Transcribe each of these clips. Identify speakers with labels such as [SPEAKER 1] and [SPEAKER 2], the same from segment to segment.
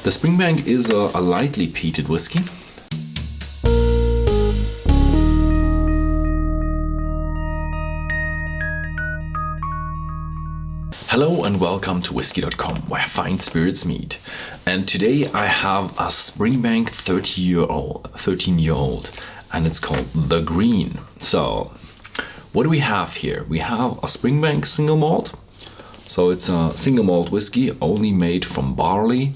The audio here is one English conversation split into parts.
[SPEAKER 1] The Springbank is a lightly peated whiskey. Hello and welcome to Whisky.com, where fine spirits meet. And today I have a Springbank 13-year-old, and it's called the Green. So, what do we have here? We have a Springbank single malt. So it's a single malt whiskey only made from barley,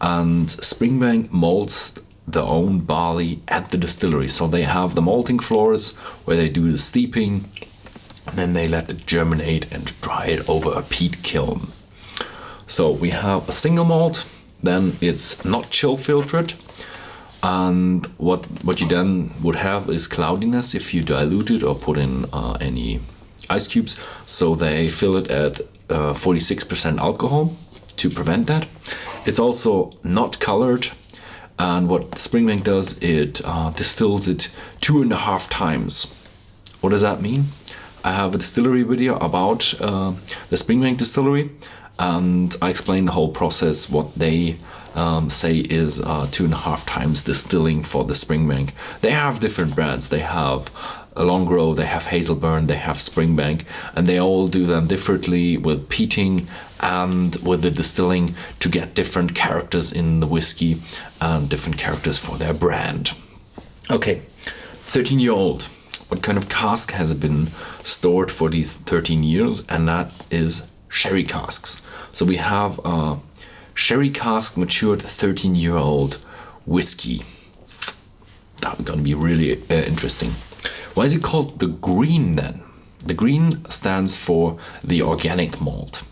[SPEAKER 1] and Springbank malts their own barley at the distillery. So they have the malting floors where they do the steeping, and then they let it germinate and dry it over a peat kiln. So we have a single malt, then it's not chill filtered, and what you then would have is cloudiness if you dilute it or put in any ice cubes. So they fill it at 46% alcohol to prevent that. It's also not colored, and what Springbank does, it distills it 2.5 times. What does that mean? I have a distillery video about the Springbank distillery, and I explain the whole process, what they say is 2.5 times distilling for the Springbank. They have different brands. They have Longrow, they have Hazelburn, they have Springbank, and they all do them differently with peating and with the distilling to get different characters in the whiskey and different characters for their brand. Okay, 13-year-old. What kind of cask has it been stored for these 13 years? And that is sherry casks. So we have a sherry cask matured 13-year-old whiskey. That's gonna be really interesting. Why is it called the Green then? The Green stands for the organic malt.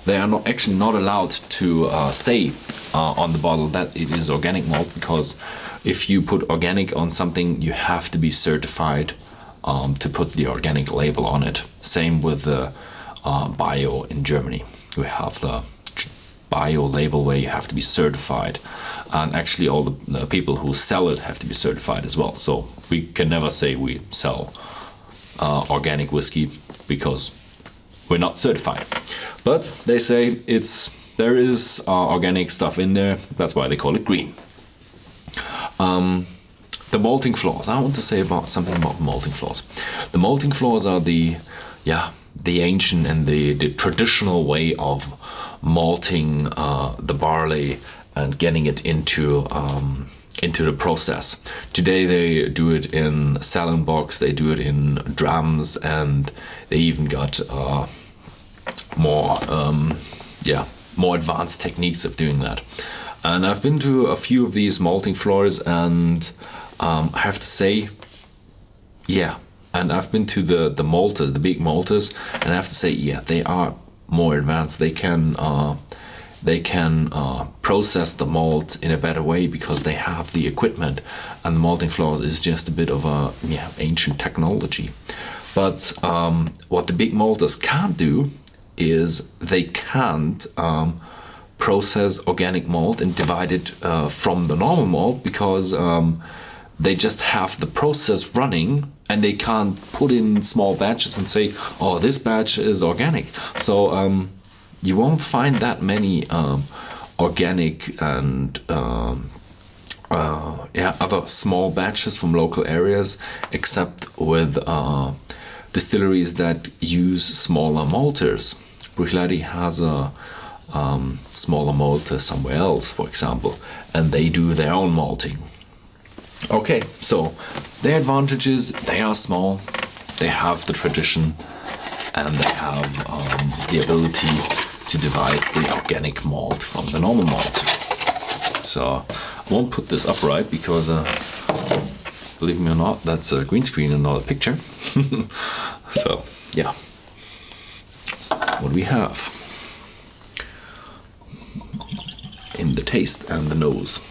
[SPEAKER 1] They are actually not allowed to say on the bottle that it is organic malt, because if you put organic on something, you have to be certified to put the organic label on it. Same with the bio in Germany. We have the bio label where you have to be certified, and actually all the people who sell it have to be certified as well. So we can never say we sell organic whiskey because we're not certified. But they say there is organic stuff in there. That's why they call it green. The malting floors. I want to say something about malting floors. The malting floors are the ancient and the traditional way of malting the barley and getting it into the process. Today they do it in saloon box, they do it in drums, and they even got more advanced techniques of doing that. And I've been to a few of these malting floors, and I have to say, and I've been to the malters, the big malters, and I have to say, they are more advanced. They can process the malt in a better way because they have the equipment, and the malting floors is just a bit of a ancient technology. But what the big malters can't do is they can't process organic malt and divide it from the normal malt, because they just have the process running, and they can't put in small batches and say, oh, this batch is organic. So you won't find that many organic and other small batches from local areas, except with distilleries that use smaller malters. Bruichladdich has a smaller malter somewhere else, for example, and they do their own malting. Okay, so their advantages: they are small, they have the tradition, and they have the ability to divide the organic malt from the normal malt. So I won't put this upright because, believe me or not, that's a green screen and not a picture. So yeah, what do we have in the taste and the nose?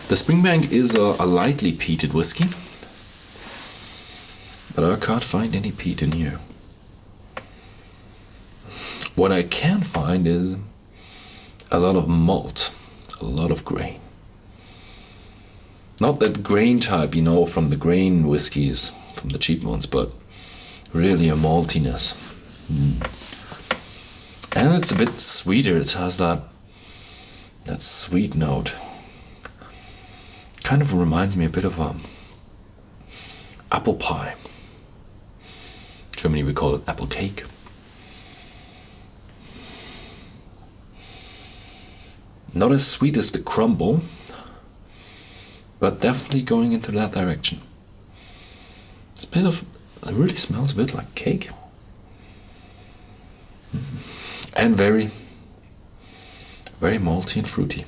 [SPEAKER 1] The Springbank is a lightly peated whiskey, but I can't find any peat in here. What I can find is a lot of malt, a lot of grain. Not that grain type, from the grain whiskies, from the cheap ones, but really a maltiness. And it's a bit sweeter. It has that sweet note. Kind of reminds me a bit of apple pie. In Germany we call it apple cake. Not as sweet as the crumble, but definitely going into that direction. It really smells a bit like cake. And very, very malty and fruity.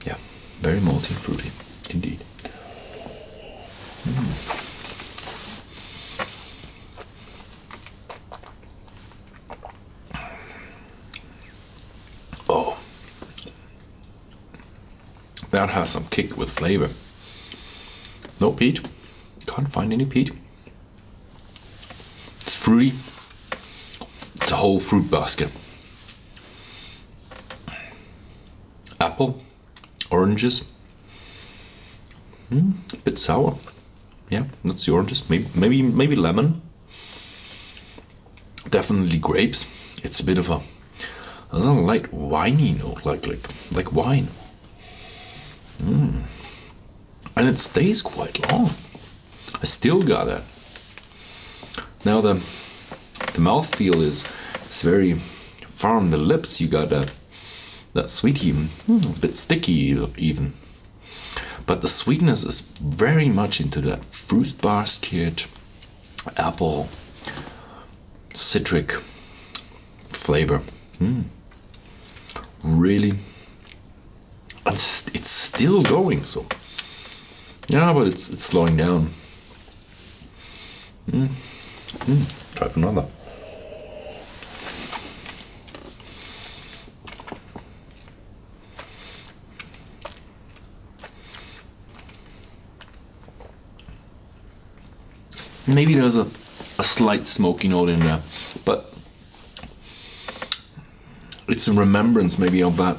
[SPEAKER 1] Yeah, very malty and fruity, indeed. Oh, that has some kick with flavor. No peat. Can't find any peat. It's fruity. It's a whole fruit basket. Apple, oranges. A bit sour. Yeah, that's the oranges. Maybe lemon. Definitely grapes. It's a bit of there's a light winey note, like wine. And it stays quite long. I still got that. Now the mouthfeel is very firm on the lips. You got that sweet even. It's a bit sticky even. But the sweetness is very much into that fruit basket, apple, citric flavor. Really. It's still going, so. Yeah, but it's slowing down. Try for another. Maybe there's a slight smoky note in there, but it's a remembrance maybe of that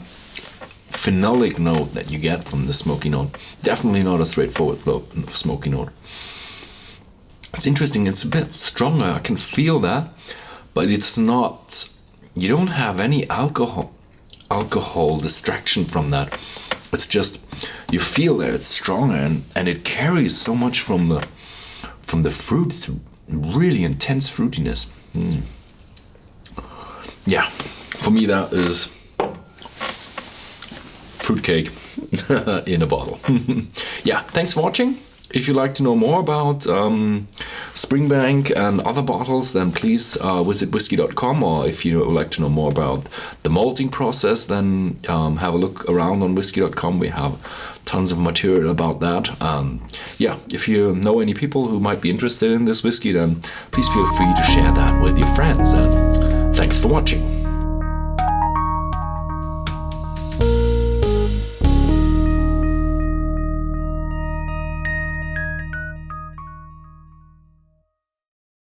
[SPEAKER 1] phenolic note that you get from the smoky note. Definitely not a straightforward smoky note. It's interesting, it's a bit stronger, I can feel that, but it's not, you don't have any alcohol distraction from that. It's just, you feel that it's stronger and it carries so much from the fruit. It's really intense fruitiness. Yeah, for me that is fruitcake in a bottle. Yeah, thanks for watching. If you'd like to know more about Springbank and other bottles, then please visit Whisky.com, or if you would like to know more about the malting process, then have a look around on Whisky.com. We have tons of material about that. Yeah, if you know any people who might be interested in this whiskey, then please feel free to share that with your friends. And thanks for watching.